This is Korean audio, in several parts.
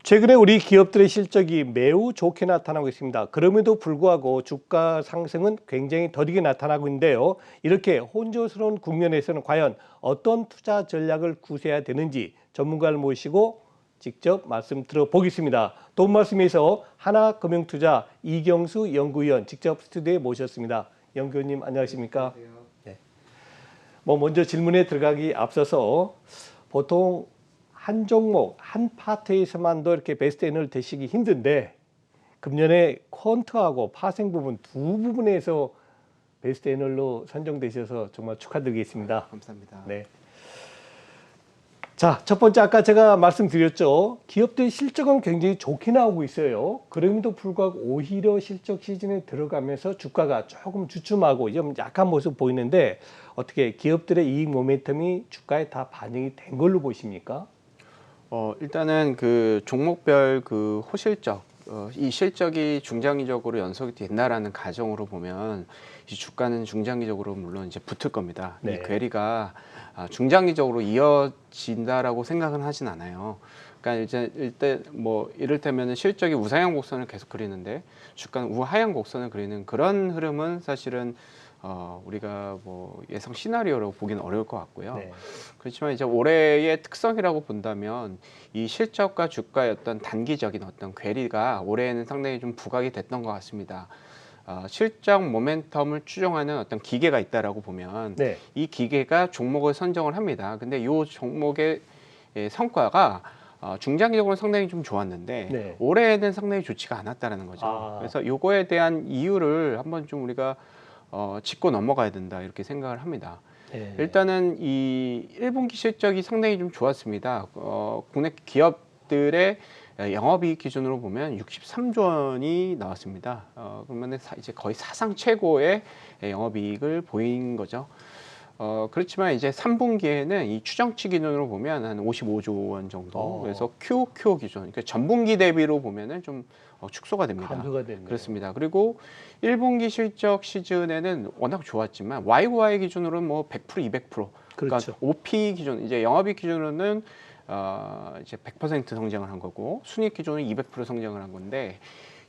최근에 우리 기업들의 실적이 매우 좋게 나타나고 있습니다. 그럼에도 불구하고 주가 상승은 굉장히 더디게 나타나고 있는데요. 이렇게 혼조스러운 국면에서는 과연 어떤 투자 전략을 구사해야 되는지 전문가를 모시고 직접 말씀 들어보겠습니다. 도움 말씀에서 하나금융투자 이경수 연구위원 직접 스튜디오에 모셨습니다. 연구위원님 안녕하십니까? 네. 먼저 질문에 들어가기 앞서서 보통 한 종목, 한 파트에서만도 이렇게 베스트 N을 되시기 힘든데 금년에 퀀트하고 파생 부분 두 부분에서 베스트 N을로 선정되셔서 정말 축하드리겠습니다. 감사합니다. 네. 자, 첫 번째 아까 제가 말씀드렸죠. 기업들 실적은 굉장히 좋게 나오고 있어요. 그럼에도 불구하고 오히려 실적 시즌에 들어가면서 주가가 조금 주춤하고 좀 약한 모습 보이는데 어떻게 기업들의 이익 모멘텀이 주가에 다 반영이 된 걸로 보십니까? 일단은 그 종목별 그 호실적, 이 실적이 중장기적으로 연속이 된다라는 가정으로 보면 이 주가는 중장기적으로 물론 이제 붙을 겁니다. 네. 이 괴리가 중장기적으로 이어진다라고 생각은 하진 않아요. 그러니까 이제 이를테면 실적이 우상향 곡선을 계속 그리는데 주가는 우하향 곡선을 그리는 그런 흐름은 사실은 우리가 뭐 예상 시나리오라고 보기는 어려울 것 같고요. 네. 그렇지만 이제 올해의 특성이라고 본다면 이 실적과 주가의 어떤 단기적인 어떤 괴리가 올해에는 상당히 좀 부각이 됐던 것 같습니다. 실적 모멘텀을 추종하는 어떤 기계가 있다라고 보면 네. 이 기계가 종목을 선정을 합니다. 근데 이 종목의 성과가 중장기적으로 상당히 좀 좋았는데 네. 올해에는 상당히 좋지가 않았다라는 거죠. 그래서 요거에 대한 이유를 한번 좀 우리가 짚고 넘어가야 된다 이렇게 생각을 합니다. 네. 일단은 이 1분기 실적이 상당히 좀 좋았습니다. 국내 기업들의 영업이익 기준으로 보면 63조 원이 나왔습니다. 그러면 이제 거의 사상 최고의 영업이익을 보인 거죠. 그렇지만 이제 3분기에는 이 추정치 기준으로 보면 한 55조 원 정도. 그래서 QQ 기준, 그러니까 전분기 대비로 보면은 좀 축소가 됩니다. 감소가 됐네요. 그렇습니다. 그리고 1분기 실적 시즌에는 워낙 좋았지만 YOY 기준으로는 뭐 100%, 200%. 그렇죠. 그러니까 OP 기준, 이제 영업이익 기준으로는 이제 100% 성장을 한 거고 순이익 기준은 200% 성장을 한 건데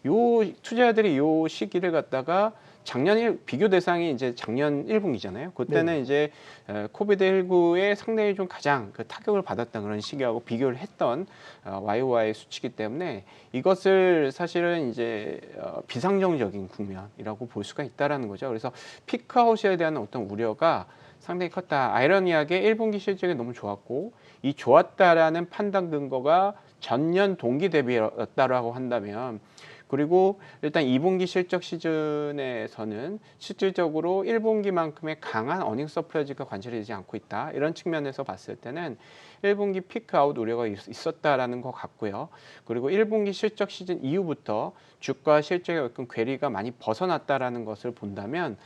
요 투자자들이 요 시기를 갖다가 작년 비교 대상이 이제 작년 1분기잖아요. 그때는 네. 이제 코비드19에 상당히 좀 가장 그 타격을 받았던 그런 시기하고 비교를 했던 YOY 수치이기 때문에 이것을 사실은 이제 비상정적인 국면이라고 볼 수가 있다라는 거죠. 그래서 피크아웃에 대한 어떤 우려가 상당히 컸다. 아이러니하게 1분기 실적이 너무 좋았고 이 좋았다라는 판단 근거가 전년 동기 대비였다라고 한다면 그리고 일단 2분기 실적 시즌에서는 실질적으로 1분기만큼의 강한 어닝 서프라이즈가 관찰되지 않고 있다. 이런 측면에서 봤을 때는 1분기 피크아웃 우려가 있었다라는 것 같고요. 그리고 1분기 실적 시즌 이후부터 주가 실적의 어떤 괴리가 많이 벗어났다라는 것을 본다면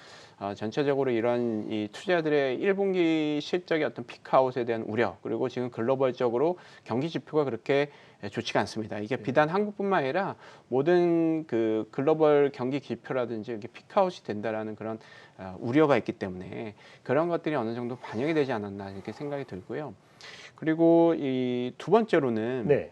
전체적으로 이런 이 투자들의 1분기 실적의 어떤 피크아웃에 대한 우려 그리고 지금 글로벌적으로 경기 지표가 그렇게 좋지가 않습니다. 이게 비단 한국뿐만 아니라 모든 그 글로벌 경기 지표라든지 이렇게 피크아웃이 된다라는 그런 우려가 있기 때문에 그런 것들이 어느 정도 반영이 되지 않았나 이렇게 생각이 들고요. 그리고 이 두 번째로는 네.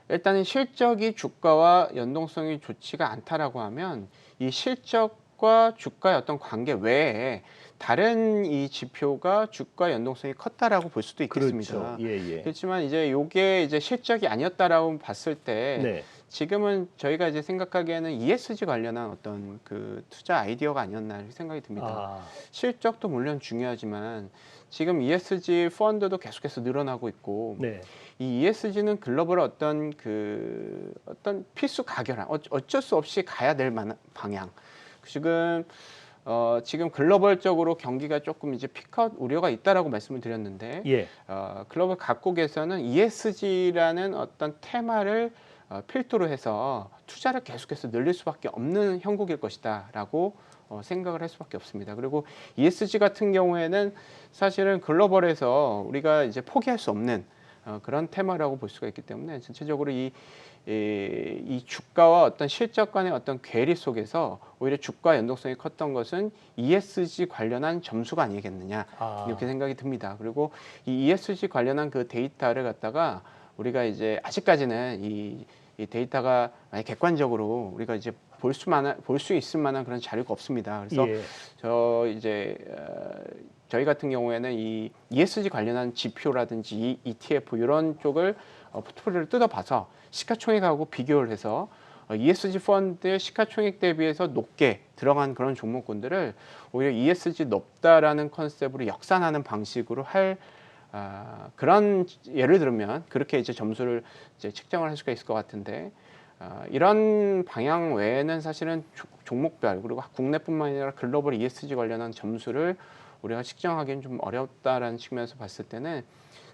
일단은 실적이 주가와 연동성이 좋지가 않다라고 하면 이 실적과 주가의 어떤 관계 외에 다른 이 지표가 주가 연동성이 컸다라고 볼 수도 있겠습니다. 그렇죠. 예. 그렇지만 이제 요게 이제 실적이 아니었다라고 봤을 때 네. 지금은 저희가 이제 생각하기에는 ESG 관련한 어떤 그 투자 아이디어가 아니었나 이렇게 생각이 듭니다. 실적도 물론 중요하지만 지금 ESG 펀드도 계속해서 늘어나고 있고 네. 이 ESG는 글로벌 어떤 필수 가결한 어쩔 수 없이 가야 될 만한 방향. 지금 글로벌적으로 경기가 조금 이제 피크아웃 우려가 있다라고 말씀을 드렸는데 예. 글로벌 각국에서는 ESG라는 어떤 테마를 필두로 해서 투자를 계속해서 늘릴 수밖에 없는 형국일 것이다라고 생각을 할 수밖에 없습니다. 그리고 ESG 같은 경우에는 사실은 글로벌에서 우리가 이제 포기할 수 없는 그런 테마라고 볼 수가 있기 때문에 전체적으로 이 주가와 어떤 실적 간의 어떤 괴리 속에서 오히려 주가 연동성이 컸던 것은 ESG 관련한 점수가 아니겠느냐 이렇게 생각이 듭니다. 그리고 이 ESG 관련한 그 데이터를 갖다가 우리가 이제 아직까지는 이 데이터가 많이 객관적으로 우리가 이제 볼 수 있을 만한 그런 자료가 없습니다. 그래서 예. 저희 같은 경우에는 이 ESG 관련한 지표라든지 ETF 이런 쪽을 포트폴리오를 뜯어봐서 시가총액하고 비교를 해서 ESG 펀드의 시가총액 대비해서 높게 들어간 그런 종목군들을 오히려 ESG 높다라는 컨셉으로 역산하는 방식으로 할 그런 예를 들면 그렇게 이제 점수를 이제 측정을 할 수가 있을 것 같은데 이런 방향 외에는 사실은 종목별 그리고 국내뿐만 아니라 글로벌 ESG 관련한 점수를 우리가 측정하기는 좀 어렵다라는 측면에서 봤을 때는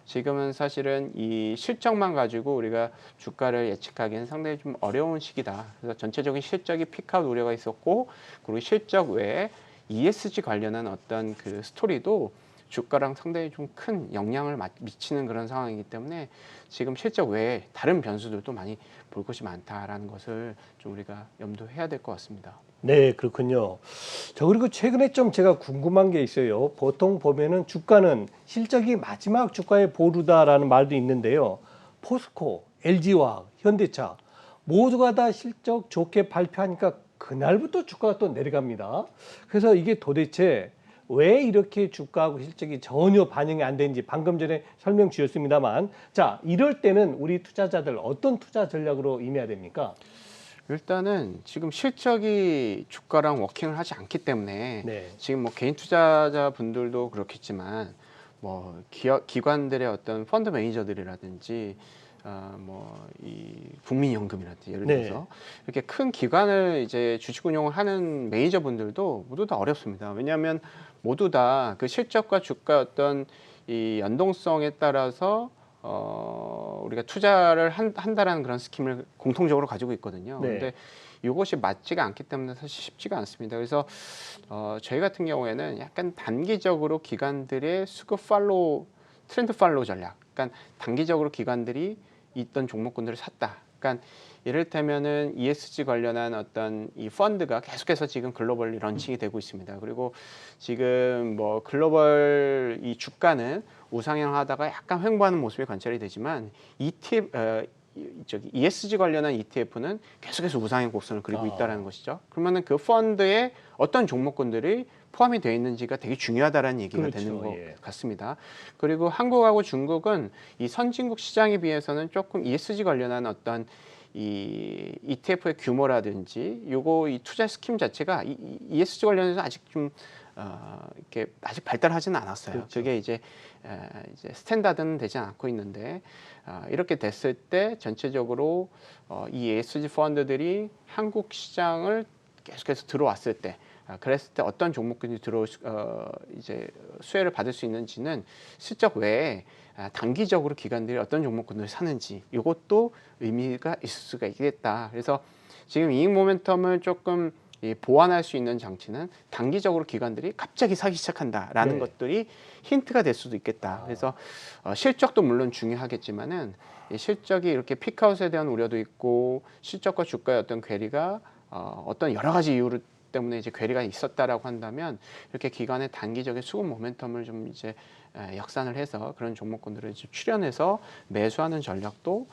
지금은 사실은 이 실적만 가지고 우리가 주가를 예측하기는 상당히 좀 어려운 시기다. 그래서 전체적인 실적이 피크아웃 우려가 있었고 그리고 실적 외에 ESG 관련한 어떤 그 스토리도 주가랑 상당히 좀 큰 영향을 미치는 그런 상황이기 때문에 지금 실적 외에 다른 변수들도 많이 볼 것이 많다라는 것을 좀 우리가 염두해야 될 것 같습니다. 네, 그렇군요. 그리고 최근에 좀 제가 궁금한 게 있어요. 보통 보면은 주가는 실적이 마지막 주가의 보루다라는 말도 있는데요. 포스코, LG화학, 현대차 모두가 다 실적 좋게 발표하니까 그날부터 주가가 또 내려갑니다. 그래서 이게 도대체 왜 이렇게 주가하고 실적이 전혀 반영이 안 되는지 방금 전에 설명 주셨습니다만, 자, 이럴 때는 우리 투자자들 어떤 투자 전략으로 임해야 됩니까? 일단은 지금 실적이 주가랑 워킹을 하지 않기 때문에 네. 지금 뭐 개인 투자자 분들도 그렇겠지만 뭐 기관들의 어떤 펀드 매니저들이라든지 뭐 이 국민연금이라든지 예를 네. 들어서 이렇게 큰 기관을 이제 주식 운용을 하는 매니저분들도 모두 다 어렵습니다. 왜냐하면 모두 다 그 실적과 주가 어떤 이 연동성에 따라서 우리가 투자를 한다라는 그런 스킴을 공통적으로 가지고 있거든요. 네. 근데 이것이 맞지가 않기 때문에 사실 쉽지가 않습니다. 그래서 저희 같은 경우에는 약간 단기적으로 기관들의 수급 팔로우, 트렌드 팔로우 전략. 그러니까 단기적으로 기관들이 있던 종목군들을 샀다. 그러니까 이를테면은 ESG 관련한 어떤 이 펀드가 계속해서 지금 글로벌 런칭이 되고 있습니다. 그리고 지금 뭐 글로벌 이 주가는 우상향하다가 약간 횡보하는 모습이 관찰이 되지만 ESG 관련한 ETF는 계속해서 우상향 곡선을 그리고 있다는 것이죠. 그러면은 그 펀드에 어떤 종목군들이 포함이 되어 있는지가 되게 중요하다는 얘기가 그렇죠. 되는 것 예. 같습니다. 그리고 한국하고 중국은 이 선진국 시장에 비해서는 조금 ESG 관련한 어떤 이 ETF의 규모라든지 요거 이 투자 스킴 자체가 ESG 관련해서 아직 좀 이렇게 아직 발달하지는 않았어요. 그렇죠. 그게 이제 스탠다드는 되지 않고 있는데 이렇게 됐을 때 전체적으로 이 ESG 펀드들이 한국 시장을 계속해서 들어왔을 때 그랬을 때 어떤 종목들이 이제 수혜를 받을 수 있는지는 실적 외에 단기적으로 기관들이 어떤 종목군을 사는지 이것도 의미가 있을 수가 있겠다. 그래서 지금 이익 모멘텀을 조금 보완할 수 있는 장치는 단기적으로 기관들이 갑자기 사기 시작한다라는 네. 것들이 힌트가 될 수도 있겠다. 그래서 실적도 물론 중요하겠지만은 이 실적이 이렇게 피크아웃에 대한 우려도 있고 실적과 주가의 어떤 괴리가 어떤 여러 가지 이유 때문에 이제 괴리가 있었다라고 한다면 이렇게 기관의 단기적인 수급 모멘텀을 좀 이제 역산을 해서 그런 종목군들을 이제 출연해서 매수하는 전략도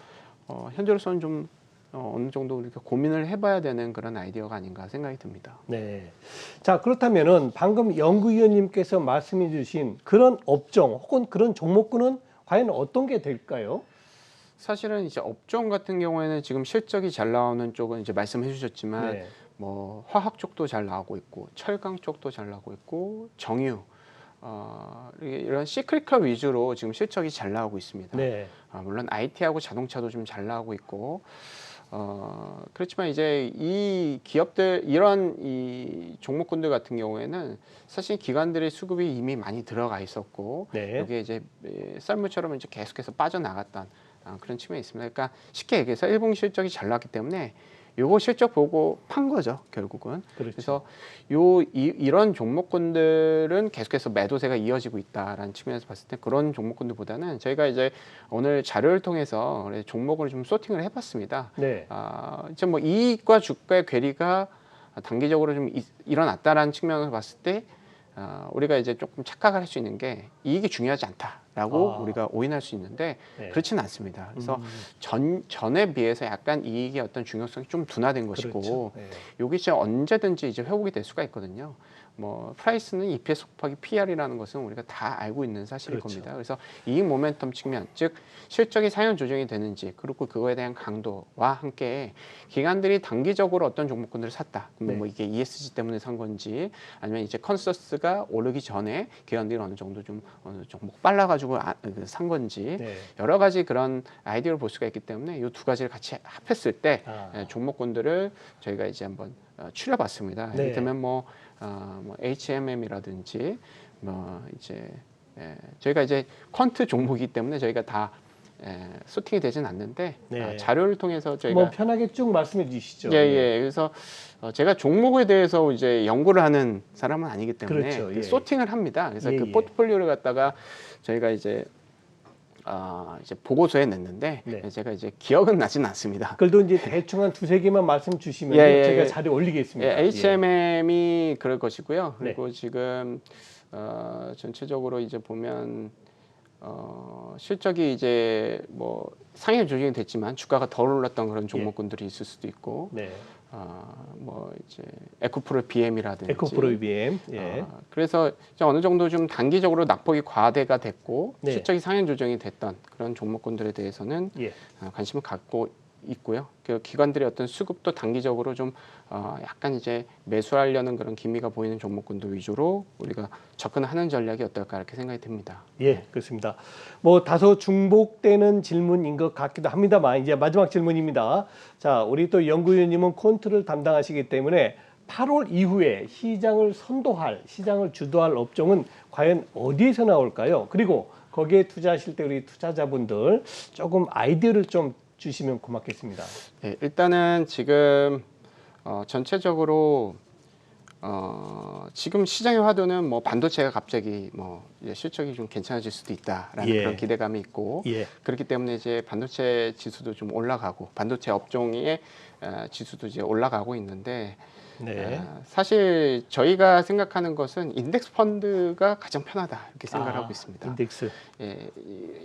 현재로서는 좀 어느 정도 이렇게 고민을 해봐야 되는 그런 아이디어가 아닌가 생각이 듭니다. 네. 자, 그렇다면은 방금 연구위원님께서 말씀해 주신 그런 업종 혹은 그런 종목군은 과연 어떤 게 될까요? 사실은 이제 업종 같은 경우에는 지금 실적이 잘 나오는 쪽은 이제 말씀해 주셨지만 네. 뭐 화학 쪽도 잘 나오고 있고 철강 쪽도 잘 나오고 있고 정유 이런 시크릿컬 위주로 지금 실적이 잘 나오고 있습니다. 네. 물론 IT하고 자동차도 좀 잘 나오고 있고 그렇지만 이제 이 기업들 이런 이 종목군들 같은 경우에는 사실 기관들의 수급이 이미 많이 들어가 있었고 네. 이게 이제 썰물처럼 이제 계속해서 빠져나갔던 그런 측면이 있습니다. 그러니까 쉽게 얘기해서 1분기 실적이 잘 나왔기 때문에 요거 실적 보고 판 거죠, 결국은. 그렇죠. 그래서 이런 종목군들은 계속해서 매도세가 이어지고 있다라는 측면에서 봤을 때 그런 종목군들보다는 저희가 이제 오늘 자료를 통해서 종목을 좀 소팅을 해봤습니다. 네. 이제 뭐 이익과 주가의 괴리가 단기적으로 좀 일어났다라는 측면에서 봤을 때 우리가 이제 조금 착각을 할 수 있는 게 이익이 중요하지 않다. 라고 우리가 오인할 수 있는데 네. 그렇지는 않습니다. 그래서 전에 비해서 약간 이익의 어떤 중요성이 좀 둔화된 것이고 그렇죠. 네. 여기 이제 언제든지 이제 회복이 될 수가 있거든요. 뭐 프라이스는 EPS 곱하기 PR이라는 것은 우리가 다 알고 있는 사실일 그렇죠. 겁니다. 그래서 이익 모멘텀 측면, 즉 실적이 상향 조정이 되는지 그리고 그거에 대한 강도와 함께 기관들이 단기적으로 어떤 종목군들을 샀다. 그러면 네. 뭐 이게 ESG 때문에 산 건지 아니면 이제 컨센서스가 오르기 전에 기관들이 어느 정도 좀 어느 종목 빨라가지고 산 건지 네. 여러 가지 그런 아이디어를 볼 수가 있기 때문에 이 두 가지를 같이 합했을 때 종목군들을 저희가 이제 한번 추려봤습니다. 네. 이를테면 뭐 HMM이라든지 뭐 이제 저희가 이제 퀀트 종목이기 때문에 저희가 다 소팅이 되진 않는데 네. 자료를 통해서 저희가 뭐 편하게 쭉 말씀해 주시죠. 예. 그래서 제가 종목에 대해서 이제 연구를 하는 사람은 아니기 때문에 그렇죠. 예. 소팅을 합니다. 그래서 예, 그 예. 포트폴리오를 갖다가 저희가 이제 보고서에 냈는데 네. 제가 이제 기억은 나진 않습니다. 그래도 이제 대충 한 두세 개만 말씀 주시면 제가 자료 올리겠습니다. HMM이 그럴 것이고요. 네. 그리고 지금 전체적으로 이제 보면 실적이 이제 뭐 상향 조정이 됐지만 주가가 덜 올랐던 그런 종목군들이 있을 수도 있고, 네. 뭐 이제 에코프로 BM이라든지 에코프로 BM. 예. 그래서 이제 어느 정도 좀 단기적으로 낙폭이 과대가 됐고 네. 실적이 상향 조정이 됐던 그런 종목군들에 대해서는 예. 관심을 갖고 있고요. 그 기관들의 어떤 수급도 단기적으로 좀 약간 이제 매수하려는 그런 기미가 보이는 종목군들 위주로 우리가 접근하는 전략이 어떨까 이렇게 생각이 듭니다. 예, 그렇습니다. 뭐 다소 중복되는 질문인 것 같기도 합니다만 이제 마지막 질문입니다. 자, 우리 또 연구위원님은 콘트를 담당하시기 때문에 8월 이후에 시장을 선도할, 시장을 주도할 업종은 과연 어디에서 나올까요? 그리고 거기에 투자하실 때 우리 투자자분들 조금 아이디어를 좀 주시면 고맙겠습니다. 네, 일단은 지금 전체적으로 지금 시장의 화두는 뭐 반도체가 갑자기 뭐 이제 실적이 좀 괜찮아질 수도 있다라는 그런 기대감이 있고 그렇기 때문에 이제 반도체 지수도 좀 올라가고 반도체 업종의 지수도 이제 올라가고 있는데 사실 저희가 생각하는 것은 인덱스 펀드가 가장 편하다 이렇게 생각을 하고 있습니다. 인덱스.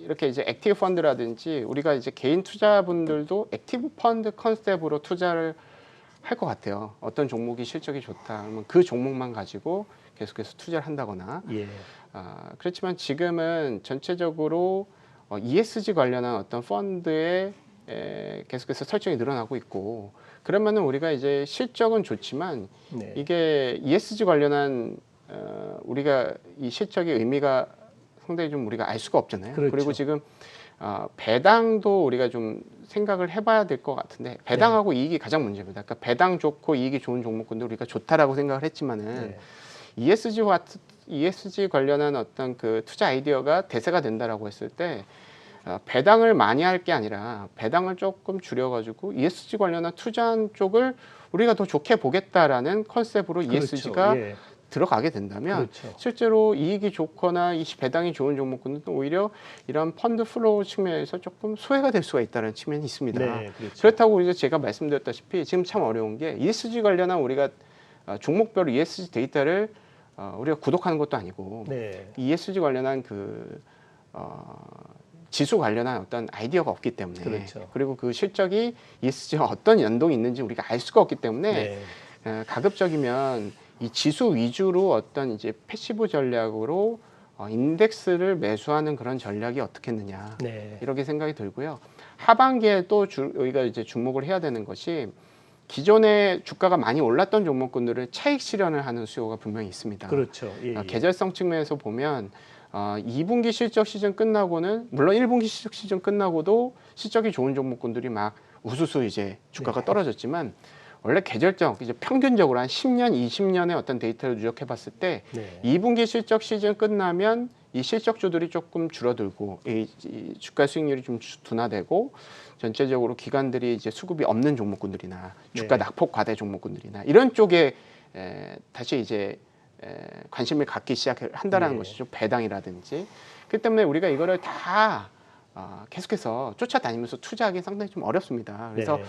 이렇게 이제 액티브 펀드라든지 우리가 이제 개인 투자분들도 액티브 펀드 컨셉으로 투자를 할 것 같아요. 어떤 종목이 실적이 좋다 그러면 그 종목만 가지고 계속해서 투자를 한다거나. 그렇지만 지금은 전체적으로 ESG 관련한 어떤 펀드에 계속해서 설정이 늘어나고 있고 그러면은 우리가 이제 실적은 좋지만 이게 ESG 관련한 우리가 이 실적의 의미가 상당히 좀 우리가 알 수가 없잖아요. 그렇죠. 그리고 지금 배당도 우리가 좀 생각을 해봐야 될 것 같은데 배당하고 이익이 가장 문제입니다. 그러니까 배당 좋고 이익이 좋은 종목군도 우리가 좋다라고 생각을 했지만은 ESG 관련한 어떤 그 투자 아이디어가 대세가 된다라고 했을 때 배당을 많이 할 게 아니라 배당을 조금 줄여가지고 ESG 관련한 투자한 쪽을 우리가 더 좋게 보겠다라는 컨셉으로 ESG가 들어가게 된다면 실제로 이익이 좋거나 이 배당이 좋은 종목군은 오히려 이런 펀드 플로우 측면에서 조금 소외가 될 수가 있다는 측면이 있습니다. 그렇다고 이제 제가 말씀드렸다시피 지금 참 어려운 게 ESG 관련한 우리가 종목별 ESG 데이터를 우리가 구독하는 것도 아니고 ESG 관련한 그 지수 관련한 어떤 아이디어가 없기 때문에 그리고 그 실적이 ESG와 어떤 연동이 있는지 우리가 알 수가 없기 때문에 가급적이면 이 지수 위주로 어떤 이제 패시브 전략으로 인덱스를 매수하는 그런 전략이 어떻겠느냐 이렇게 생각이 들고요. 하반기에 또 우리가 이제 주목을 해야 되는 것이 기존에 주가가 많이 올랐던 종목군들을 차익 실현을 하는 수요가 분명히 있습니다. 계절성 측면에서 보면 2분기 실적 시즌 끝나고는 물론 1분기 실적 시즌 끝나고도 실적이 좋은 종목군들이 막 우수수 이제 주가가 떨어졌지만 원래 계절적 이제 평균적으로 한 10년, 20년의 어떤 데이터를 누적해 봤을 때 2분기 실적 시즌 끝나면 이 실적주들이 조금 줄어들고 이 주가 수익률이 좀 둔화되고 전체적으로 기관들이 이제 수급이 없는 종목군들이나 주가 낙폭 과대 종목군들이나 이런 쪽에 다시 이제 관심을 갖기 시작한다라는 것이죠. 배당이라든지. 그렇기 때문에 우리가 이거를 다 계속해서 쫓아다니면서 투자하기 상당히 좀 어렵습니다. 그래서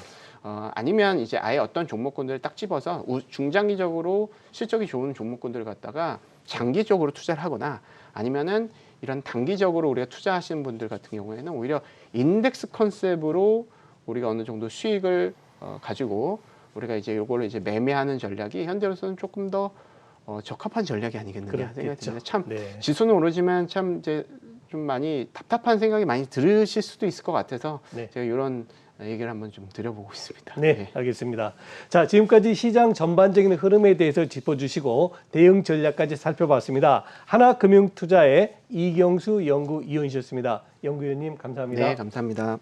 아니면 이제 아예 어떤 종목군들을 딱 집어서 중장기적으로 실적이 좋은 종목군들을 갖다가 장기적으로 투자를 하거나 아니면은 이런 단기적으로 우리가 투자하시는 분들 같은 경우에는 오히려 인덱스 컨셉으로 우리가 어느 정도 수익을 가지고 우리가 이제 요거를 이제 매매하는 전략이 현재로서는 조금 더 적합한 전략이 아니겠느냐 생각이 듭니다. 참 네. 지수는 오르지만 참 이제 좀 많이 답답한 생각이 많이 들으실 수도 있을 것 같아서 네. 제가 이런 얘기를 한번 좀 드려보고 있습니다. 네, 알겠습니다. 자, 지금까지 시장 전반적인 흐름에 대해서 짚어주시고 대응 전략까지 살펴봤습니다. 하나금융투자의 이경수 연구위원이셨습니다. 연구위원님 감사합니다. 네, 감사합니다.